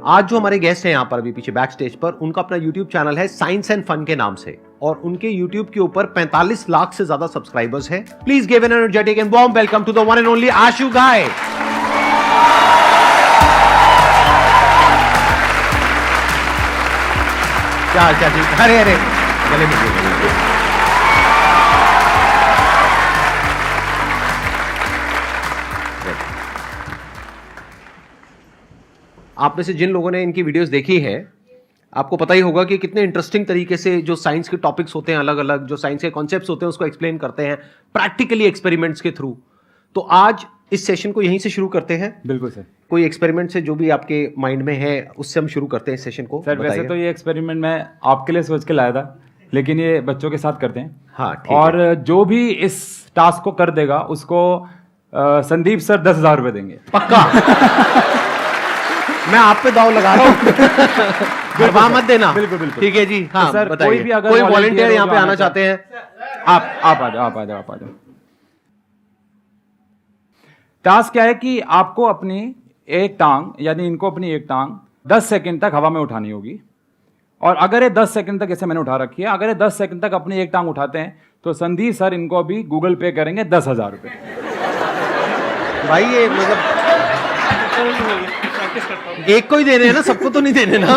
आज जो हमारे गेस्ट हैं यहाँ पर अभी पीछे बैक स्टेज पर, उनका अपना यूट्यूब चैनल है साइंस एंड फन के नाम से, और उनके यूट्यूब के ऊपर 45 लाख से ज्यादा सब्सक्राइबर्स हैं। Please give an energetic and warm welcome to the one and only Ashu Ghai. क्या जी? अरे अरे गले में आप में से जिन लोगों ने इनकी वीडियोस देखी हैं, आपको पता ही होगा कि कितने इंटरेस्टिंग तरीके से जो साइंस के टॉपिक्स होते हैं, अलग अलग जो साइंस के कॉन्सेप्ट्स होते हैं, उसको एक्सप्लेन करते हैं प्रैक्टिकली एक्सपेरिमेंट्स के थ्रू। तो आज इस सेशन को यहीं से शुरू करते हैं। बिल्कुल सर। कोई एक्सपेरिमेंट से जो भी आपके माइंड में है उससे हम शुरू करते हैं इस सेशन को। सर वैसे तो ये एक्सपेरिमेंट मैं आपके लिए सोच के लाया था, लेकिन ये बच्चों के साथ करते हैं। हाँ, और जो भी इस टास्क को कर देगा उसको संदीप सर 10,000 रुपए देंगे। पक्का। मैं आप पे दाव लगा रहा हूँ। घबरा मत देना। बिल्कुल बिल्कुल। ठीक है जी। हाँ, तो सर बताइए। कोई भी अगर कोई वॉलंटियर यहाँ पे आना चाहते हैं, आप आ जाओ। टास्क क्या है कि आपको अपनी एक टांग, यानी इनको अपनी एक टांग 10 सेकंड तक हवा में उठानी होगी। और अगर ये 10 सेकंड तक, जैसे मैंने उठा रखी है, अगर ये 10 सेकंड तक अपनी एक टांग उठाते हैं तो संदीप सर इनको अभी गूगल पे करेंगे 10,000 रुपए। भाई ये मतलब एक को ही देने हैं ना, सबको तो नहीं देने ना।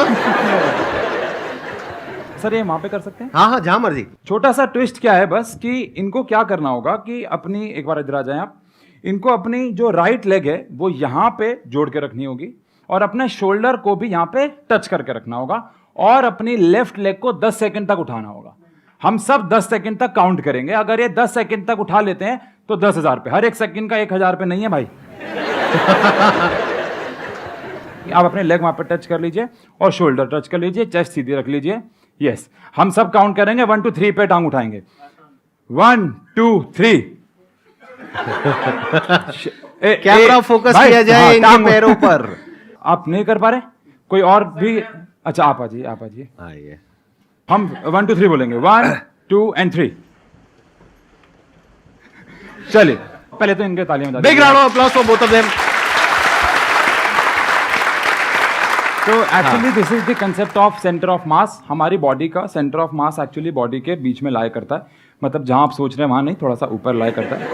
सर ये वहां पे कर सकते हैं? हाँ, जहां मर्जी। छोटा सा ट्विस्ट क्या है बस, कि इनको क्या करना होगा कि अपनी, एक बार इधर आ जाएं आप, इनको अपनी जो राइट लेग है वो यहां पे जोड़ के रखनी होगी, और अपने शोल्डर को भी यहां पे टच करके रखना होगा, और अपनी लेफ्ट लेग को 10 सेकंड तक उठाना होगा। हम सब 10 सेकंड तक काउंट करेंगे। अगर ये 10 सेकंड तक उठा लेते हैं तो 10,000 रुपए। हर एक सेकंड का 1,000 रुपए नहीं है भाई। आप अपने लेग वहां पर टच कर लीजिए और शोल्डर टच कर लीजिए, चेस्ट सीधी रख लीजिए। यस, हम सब काउंट करेंगे 1 2 3 पे टांग उठाएंगे। 1 2 3। कैमरा फोकस किया जाए इनके पैरों पर। आप नहीं कर पा रहे? कोई और भी? अच्छा आप आ जाइए। आइए। हम 1 2 3 बोलेंगे। 1 2 एंड 3। चलिए पहले तो इनके तालियां बजा दीजिए। Big round of applause for both of them. तो actually this is the concept of centre of mass. हमारी बॉडी का centre of mass actually body के बीच में लाया करता है, मतलब जहां आप सोच रहे हैं वहां नहीं, थोड़ा सा ऊपर लाया करता है।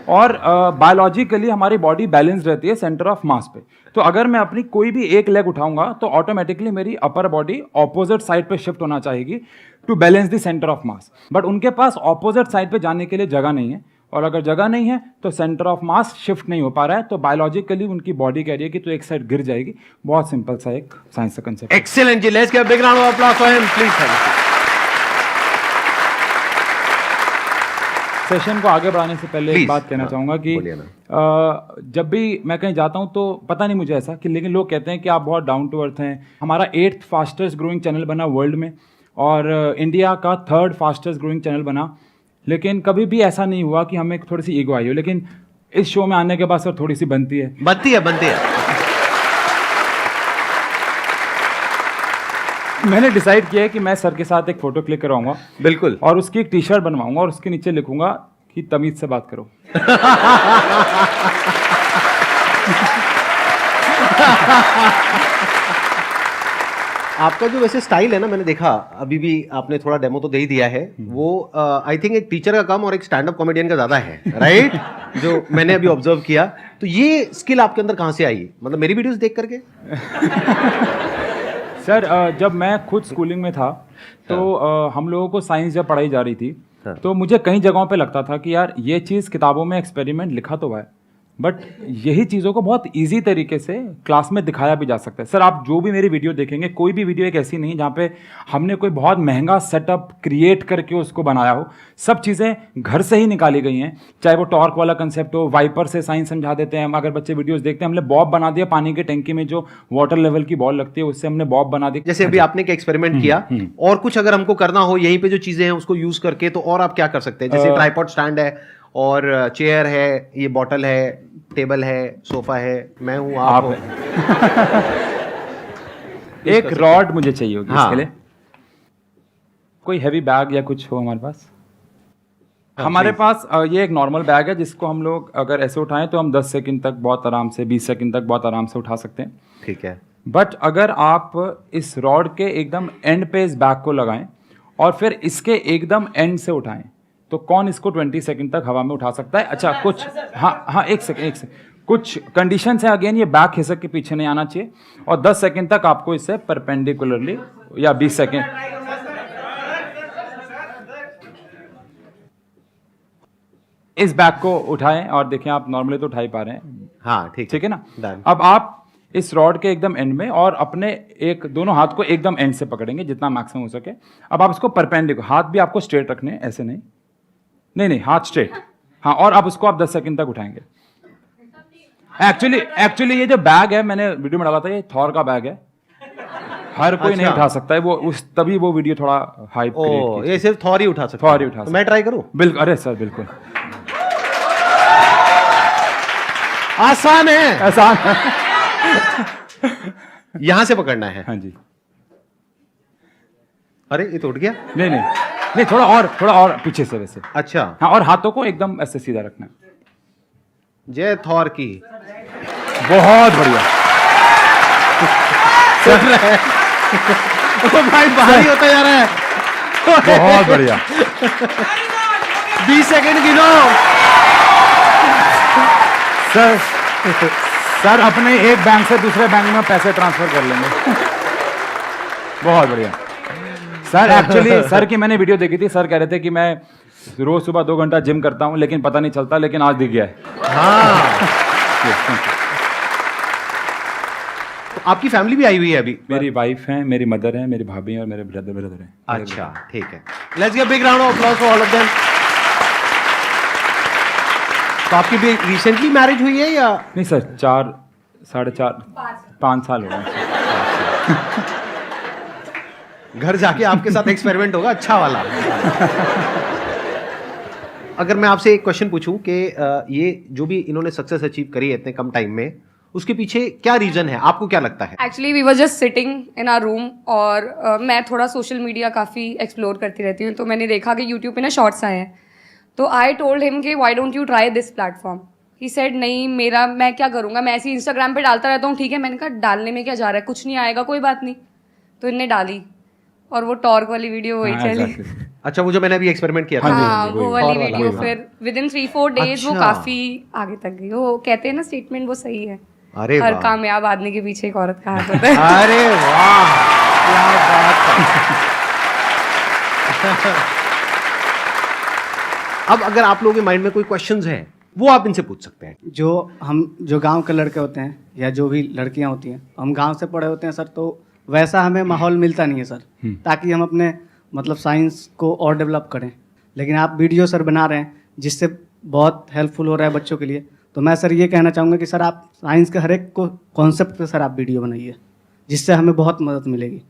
और बायोलॉजिकली हमारी बॉडी बैलेंस रहती है सेंटर ऑफ मास पे। तो अगर मैं अपनी कोई भी एक लेग उठाऊंगा तो ऑटोमेटिकली मेरी अपर बॉडी ऑपोजिट साइड पे शिफ्ट होना चाहिए to balance the centre of mass. But उनके पास ऑपोजिट साइड पे जाने के लिए जगह नहीं है, और अगर जगह नहीं है तो सेंटर ऑफ मास शिफ्ट नहीं हो पा रहा है। तो बायोलॉजिकली उनकी बॉडी कह रही है कि तो एक साइड गिर जाएगी। बहुत सिंपल सा एक साइंस का कंसेप्ट। एक्सीलेंट जी, let's give a big round of applause for him please. Thank you. Session को आगे बढ़ाने से पहले एक बात कहना चाहूंगा कि जब भी मैं कहीं जाता हूं तो पता नहीं मुझे ऐसा कि, लेकिन लोग कहते हैं कि आप बहुत डाउन टू अर्थ हैं। हमारा 8th फास्टेस्ट ग्रोइंग चैनल बना वर्ल्ड में, और इंडिया का 3rd फास्टेस्ट ग्रोइंग चैनल बना। लेकिन कभी भी ऐसा नहीं हुआ कि हमें थोड़ी सी ईगो आई हो। लेकिन इस शो में आने के बाद सर थोड़ी सी बनती है। मैंने डिसाइड किया है कि मैं सर के साथ एक फोटो क्लिक करवाऊंगा। बिल्कुल। और उसकी एक टी-शर्ट बनवाऊंगा और उसके नीचे लिखूंगा कि तमीज से बात करो। आपका जो वैसे स्टाइल है ना, मैंने देखा अभी भी, आपने थोड़ा डेमो तो दे ही दिया है, वो आई थिंक एक टीचर का कम और एक स्टैंड अप कॉमेडियन का ज्यादा है, राइट? जो मैंने अभी ऑब्जर्व किया। तो ये स्किल आपके अंदर कहाँ से आई, मतलब मेरी वीडियोस देख करके? सर जब मैं खुद स्कूलिंग में था तो हम लोगों को साइंस जब पढ़ाई जा रही थी, तो मुझे कई जगहों पे लगता था कि यार ये चीज़ किताबों में एक्सपेरिमेंट लिखा तो है, बट यही चीज़ों को बहुत इजी तरीके से क्लास में दिखाया भी जा सकता है। सर आप जो भी मेरी वीडियो देखेंगे, कोई भी वीडियो एक ऐसी नहीं जहाँ पे हमने कोई बहुत महंगा सेटअप क्रिएट करके उसको बनाया हो। सब चीज़ें घर से ही निकाली गई हैं। चाहे वो टॉर्क वाला कंसेप्ट हो, वाइपर से साइंस समझा देते हैं। अगर बच्चे वीडियोस देखते हैं, हमने बॉब बना दिया, पानी की टंकी में जो वाटर लेवल की बॉल लगती है उससे हमने बॉब बना दी। जैसे अभी आपने एक एक्सपेरिमेंट किया, और कुछ अगर हमको करना हो यहीं पे जो चीजें हैं उसको यूज करके, तो और आप क्या कर सकते हैं? जैसे ट्राइपॉड स्टैंड है, और चेयर है, ये बॉटल है, टेबल है, सोफा है, मैं हूं, आप हो। एक रॉड मुझे चाहिए होगी इसके लिए। कोई हैवी बैग या कुछ हो हमारे पास? हमारे पास ये एक नॉर्मल बैग है जिसको हम लोग अगर ऐसे उठाएं तो हम 10 सेकंड तक बहुत आराम से, 20 सेकंड तक बहुत आराम से उठा सकते हैं। ठीक है। बट अगर आप इस रॉड के एकदम एंड पे इस बैग को लगाएं और फिर इसके एकदम एंड से उठाएं, तो कौन इसको 20 सेकंड तक हवा में उठा सकता है? अच्छा, कुछ हाँ एक सेकंड कुछ कंडीशंस हैं। अगेन, ये बैग खिसक के पीछे नहीं आना चाहिए और 10 सेकंड तक आपको इसे परपेंडिकुलरली, या 20 सेकंड, इस बैग को उठाएं और देखें, आप नॉर्मली तो उठा ही पा रहे हैं। हाँ, ठीक है ना? Done. अब आप इस रॉड के एकदम एंड में और अपने दोनों हाथ को एकदम एंड से पकड़ेंगे जितना मैक्सिमम हो सके। अब आप इसको परपेंडिकुलर, हाथ भी आपको स्ट्रेट रखने हैं, ऐसे नहीं, हाथ स्ट्रेट। हाँ, और अब उसको आप 10 सेकंड तक उठाएंगे। एक्चुअली ये जो बैग है, मैंने वीडियो में डाला था, ये थॉर का बैग है, हर कोई नहीं उठा सकता है। तभी वो वीडियो थोड़ा हाइप क्रिएट की। ये सिर्फ थॉर ही उठा सकता थॉर ही उठा सकता। मैं ट्राई करूं? बिल्कुल, अरे सर बिल्कुल आसान है। आसान है। यहां से पकड़ना है। हाँ जी। अरे, ये तो उठ गया। नहीं, थोड़ा और पीछे से वैसे। अच्छा। हाँ, और हाथों को एकदम ऐसे सीधा रखना है। जय थॉर की। बहुत बढ़िया। चल रहा है। ओ भाई, भारी होता जा रहा है। बहुत बढ़िया। 20 सेकंड गिनो। सर अपने एक बैंक से दूसरे बैंक में पैसे ट्रांसफर कर लेंगे। बहुत बढ़िया सर। एक्चुअली सर की मैंने वीडियो देखी थी। सर कह रहे थे कि मैं रोज सुबह 2 घंटा जिम करता हूं, लेकिन पता नहीं चलता, लेकिन आज दिख गया है। हाँ। तो आपकी फैमिली भी आई हुई है अभी? मेरी वाइफ है, मेरी मदर है, मेरी भाभी है और मेरे ब्रदर है। अच्छा, ठीक है। Let's give big round of applause for all of them. तो आपकी भी रिसेंटली मैरिज हुई है या नहीं सर? 5 साल हो गए। घर जाके आपके साथ एक्सपेरिमेंट होगा अच्छा वाला। अगर मैं आपसे एक क्वेश्चन पूछूं कि ये जो भी इन्होंने सक्सेस अचीव करी है इतने कम टाइम में, उसके पीछे क्या रीजन है? आपको क्या लगता है? Actually we were just sitting in our room और मैं थोड़ा सोशल मीडिया काफ़ी एक्सप्लोर करती रहती हूँ, तो मैंने देखा कि यूट्यूब पे ना शॉर्ट्स आए हैं। तो आई टोल्ड हिम कि why don't you try this platform. He said नहीं, मैं क्या करूँगा, मैं ऐसे ही इंस्टाग्राम पे डालता रहता हूँ। ठीक है, मैंने कहा डालने में क्या जा रहा है, कुछ नहीं आएगा, कोई बात नहीं। तो इनने डाली और वो टॉर्क वाली वीडियो वही चली। अच्छा, वो जो मैंने अभी एक्सपेरिमेंट किया था। हाँ, वो वाली वीडियो फिर विदिन 3-4 डेज वो काफ़ी आगे तक गई। वो कहते हैं ना स्टेटमेंट, वो सही है। अरे हर वाह। कामयाब आदमी के पीछे एक औरत का हाथ होता है। अरे वाह, क्या बात है। अब अगर आप लोगों के माइंड में कोई क्वेश्चंस हैं, वो आप इनसे पूछ सकते हैं। जो गांव के लड़के होते हैं या जो भी लड़कियां होती हैं, हम गांव से पढ़े होते हैं सर, तो वैसा हमें माहौल मिलता नहीं है सर, ताकि हम अपने मतलब साइंस को और डेवलप करें। लेकिन आप वीडियो सर बना रहे हैं जिससे बहुत हेल्पफुल हो रहा है बच्चों के लिए। तो मैं सर ये कहना चाहूँगा कि सर आप साइंस के हर एक को कॉन्सेप्ट पे सर आप वीडियो बनाइए, जिससे हमें बहुत मदद मिलेगी।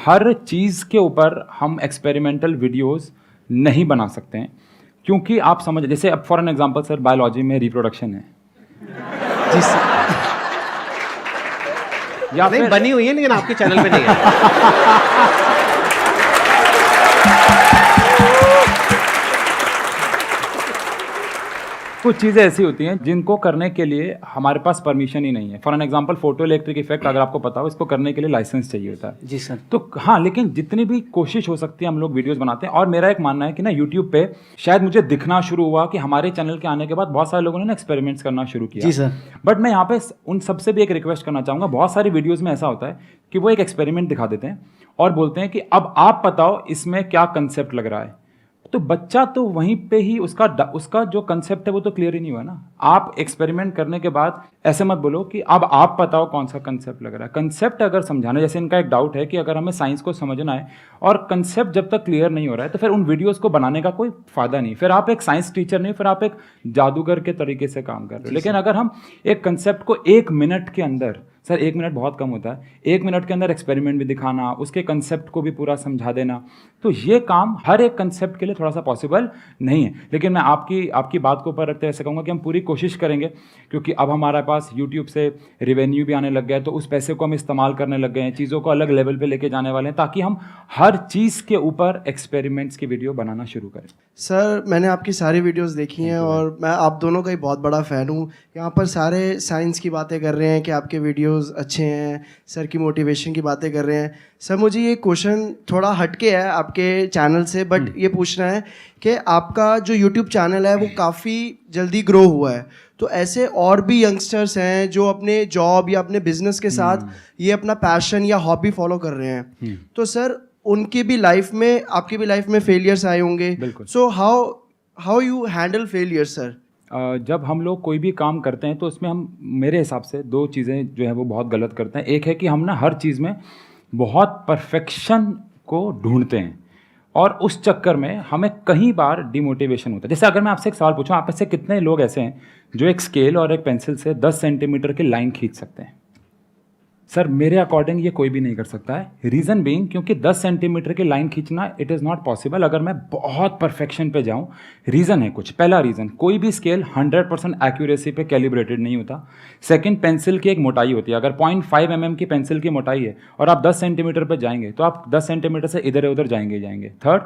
हर चीज़ के ऊपर हम एक्सपेरिमेंटल वीडियोस नहीं बना सकते हैं, क्योंकि आप समझ, जैसे अब for an example sir, biology में रिप्रोडक्शन है जी सर। या नहीं बनी हुई है, लेकिन आपके चैनल पे नहीं है। कुछ चीज़ें ऐसी होती हैं जिनको करने के लिए हमारे पास परमिशन ही नहीं है। For an example, photo electric effect अगर आपको पता हो, इसको करने के लिए लाइसेंस चाहिए होता है। जी सर। तो हाँ, लेकिन जितनी भी कोशिश हो सकती है हम लोग वीडियोस बनाते हैं। और मेरा एक मानना है कि ना, यूट्यूब पे शायद मुझे दिखना शुरू हुआ कि हमारे चैनल के आने के बाद बहुत सारे लोगों ने ना एक्सपेरिमेंट्स करना शुरू किया। जी सर। बट मैं यहाँ पे उन सबसे भी एक रिक्वेस्ट करना चाहूँगा। बहुत सारी वीडियोज़ में ऐसा होता है कि वो एक एक्सपेरिमेंट दिखा देते हैं और बोलते हैं कि अब आप बताओ इसमें क्या कंसेप्ट लग रहा है। तो बच्चा तो वहीं पे ही उसका जो कंसेप्ट है वो तो क्लियर ही नहीं हुआ ना। आप एक्सपेरिमेंट करने के बाद ऐसे मत बोलो कि अब आप बताओ कौन सा कंसेप्ट लग रहा है। कंसेप्ट अगर समझाना, जैसे इनका एक डाउट है कि अगर हमें साइंस को समझना है और कंसेप्ट जब तक क्लियर नहीं हो रहा है, तो फिर उन वीडियोस को बनाने का कोई फायदा नहीं। फिर आप एक साइंस टीचर नहीं, फिर आप एक जादूगर के तरीके से काम कर रहे हो। लेकिन अगर हम एक कंसेप्ट को 1 मिनट के अंदर, सर 1 मिनट बहुत कम होता है, 1 मिनट के अंदर एक्सपेरिमेंट भी दिखाना, उसके कंसेप्ट को भी पूरा समझा देना, तो ये काम हर एक कंसेप्ट के लिए थोड़ा सा पॉसिबल नहीं है। लेकिन मैं आपकी बात को ऊपर रखते हुए ऐसे कहूँगा कि हम पूरी कोशिश करेंगे, क्योंकि अब हमारे पास यूट्यूब से रेवेन्यू भी आने लग गया है, तो उस पैसे को हम इस्तेमाल करने लग गए हैं, चीज़ों को अलग लेवल पे लेके जाने वाले हैं, ताकि हम हर चीज़ के ऊपर एक्सपेरिमेंट्स की वीडियो बनाना शुरू करें। सर मैंने आपकी सारी वीडियोस देखी हैं और मैं आप दोनों का ही बहुत बड़ा फ़ैन हूँ। यहाँ पर सारे साइंस की बातें कर रहे हैं कि आपके वीडियोस अच्छे हैं, सर की मोटिवेशन की बातें कर रहे हैं। सर मुझे ये क्वेश्चन थोड़ा हटके है आपके चैनल से, बट ये पूछना है कि आपका जो यूट्यूब चैनल है वो काफ़ी जल्दी ग्रो हुआ है, तो ऐसे और भी यंगस्टर्स हैं जो अपने जॉब या अपने बिजनेस के साथ ये अपना पैशन या हॉबी फॉलो कर रहे हैं, तो सर उनकी भी लाइफ में, आपकी भी लाइफ में फेलियर्स आए होंगे, so how you handle failure sir? जब हम लोग कोई भी काम करते हैं तो उसमें हम, मेरे हिसाब से दो चीज़ें जो है वो बहुत गलत करते हैं। एक है कि हम ना हर चीज़ में बहुत परफेक्शन को ढूंढते हैं और उस चक्कर में हमें कई बार डिमोटिवेशन होता है। जैसे अगर मैं आपसे एक सवाल पूछूं, आप में से कितने लोग ऐसे हैं जो एक स्केल और एक पेंसिल से 10 सेंटीमीटर की लाइन खींच सकते हैं? सर मेरे अकॉर्डिंग ये कोई भी नहीं कर सकता है। रीज़न बीइंग, क्योंकि 10 सेंटीमीटर की लाइन खींचना इट इज़ नॉट पॉसिबल अगर मैं बहुत परफेक्शन पे जाऊं। रीज़न है कुछ। पहला रीज़न, कोई भी स्केल 100% एक्यूरेसी पे कैलिब्रेटेड नहीं होता। सेकंड, पेंसिल की एक मोटाई होती है। अगर 0.5 mm की पेंसिल की मोटाई है और आप 10 सेंटीमीटर पे जाएंगे तो आप 10 सेंटीमीटर से इधर उधर जाएंगे। थर्ड,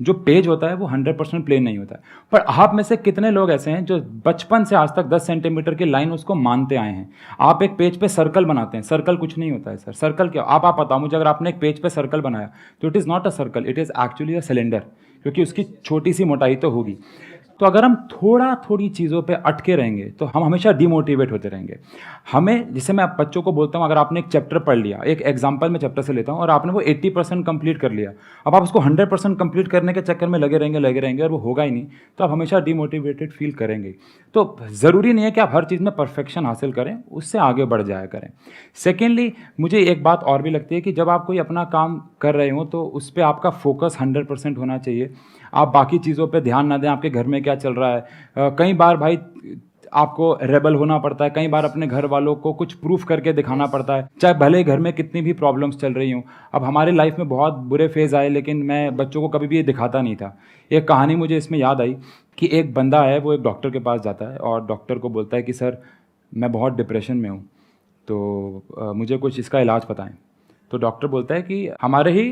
जो पेज होता है वो 100% प्लेन नहीं होता है। पर आप में से कितने लोग ऐसे हैं जो बचपन से आज तक 10 सेंटीमीटर की लाइन उसको मानते आए हैं? आप एक पेज पे सर्कल बनाते हैं, सर्कल कुछ नहीं होता है सर। सर्कल क्या, आप बताओ मुझे, अगर आपने एक पेज पे सर्कल बनाया तो it is not a circle, it is actually a cylinder, क्योंकि उसकी छोटी सी मोटाई तो होगी। तो अगर हम थोड़ी चीज़ों पे अटके रहेंगे तो हम हमेशा डिमोटिवेट होते रहेंगे। हमें, जैसे मैं बच्चों को बोलता हूँ, अगर आपने एक चैप्टर पढ़ लिया, एक एग्जाम्पल में चैप्टर से लेता हूँ, और आपने वो 80% कंप्लीट कर लिया, अब आप उसको 100% कंप्लीट करने के चक्कर में लगे रहेंगे और वो होगा ही नहीं, तो आप हमेशा डिमोटिवेटेड फील करेंगे। तो ज़रूरी नहीं है कि आप हर चीज़ में परफेक्शन हासिल करें, उससे आगे बढ़ जाया करें। सेकेंडली, मुझे एक बात और भी लगती है कि जब आप कोई अपना काम कर रहे हो तो उस पर आपका फोकस 100% होना चाहिए। आप बाकी चीज़ों पे ध्यान ना दें, आपके घर में क्या चल रहा है। कई बार भाई आपको रेबल होना पड़ता है, कई बार अपने घर वालों को कुछ प्रूफ करके दिखाना पड़ता है, चाहे भले घर में कितनी भी प्रॉब्लम्स चल रही हों। अब हमारे लाइफ में बहुत बुरे फेज़ आए, लेकिन मैं बच्चों को कभी भी ये दिखाता नहीं था। एक कहानी मुझे इसमें याद आई कि एक बंदा है, वो एक डॉक्टर के पास जाता है और डॉक्टर को बोलता है कि सर मैं बहुत डिप्रेशन में हूँ, तो मुझे कुछ इसका इलाज बताएं। तो डॉक्टर बोलता है कि हमारे ही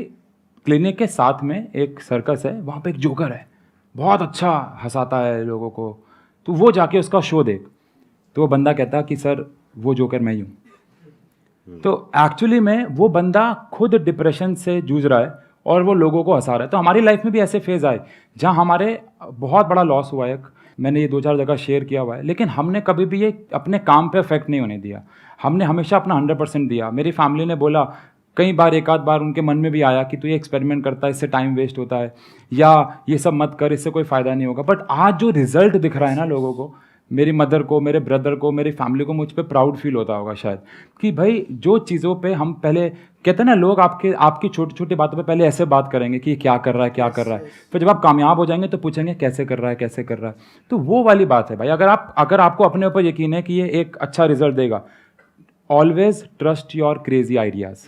क्लिनिक के साथ में एक सर्कस है, वहाँ पे एक जोकर है, बहुत अच्छा हंसाता है लोगों को, तो वो जाके उसका शो देख। तो वो बंदा कहता है कि सर वो जोकर मैं ही हूँ। तो एक्चुअली में वो बंदा खुद डिप्रेशन से जूझ रहा है और वो लोगों को हंसा रहा है। तो हमारी लाइफ में भी ऐसे फेज़ आए जहाँ हमारे बहुत बड़ा लॉस हुआ है। मैंने ये 2-4 जगह शेयर किया हुआ है, लेकिन हमने कभी भी ये अपने काम पे इफेक्ट नहीं होने दिया। हमने हमेशा अपना 100% दिया। मेरी फैमिली ने बोला, कई बार, एक आध बार उनके मन में भी आया कि तू ये एक्सपेरिमेंट करता है, इससे टाइम वेस्ट होता है, या ये सब मत कर, इससे कोई फ़ायदा नहीं होगा। बट आज जो रिजल्ट दिख रहा है ना लोगों को, मेरी मदर को, मेरे ब्रदर को, मेरी फैमिली को, मुझ पे प्राउड फील होता होगा शायद, कि भाई जो चीज़ों पे हम पहले कहते हैं ना, लोग आपकी छोटी छोटी बातों पे पहले ऐसे बात करेंगे कि क्या कर रहा है, फिर जब आप कामयाब हो जाएंगे तो पूछेंगे कैसे कर रहा है। तो वो वाली बात है भाई। अगर आपको अपने ऊपर यकीन है कि ये एक अच्छा रिजल्ट देगा, always trust your crazy ideas.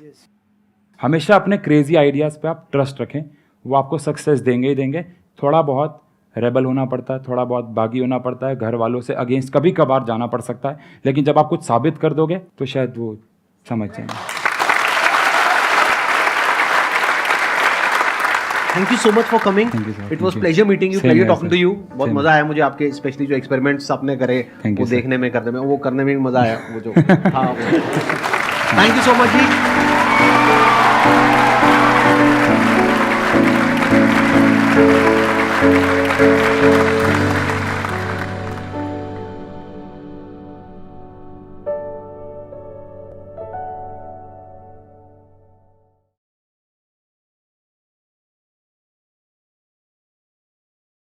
हमेशा अपने क्रेजी आइडियाज़ पे आप ट्रस्ट रखें, वो आपको सक्सेस देंगे ही देंगे। थोड़ा बहुत रेबल होना पड़ता है, थोड़ा बहुत बागी होना पड़ता है, घर वालों से अगेंस्ट कभी कभार जाना पड़ सकता है, लेकिन जब आप कुछ साबित कर दोगे तो शायद वो समझ जाएंगे। Thank you so much for coming. Thank you, sir. It was Thank you. Pleasure meeting you, Same pleasure here, talking to sir. You. बहुत Same मजा आया मुझे आपके, स्पेशली जो एक्सपेरिमेंट्स आपने करे Thank वो you, sir. देखने में, करने में, वो करने में भी मजा आया वो जो। हाँ, thank you so much ji.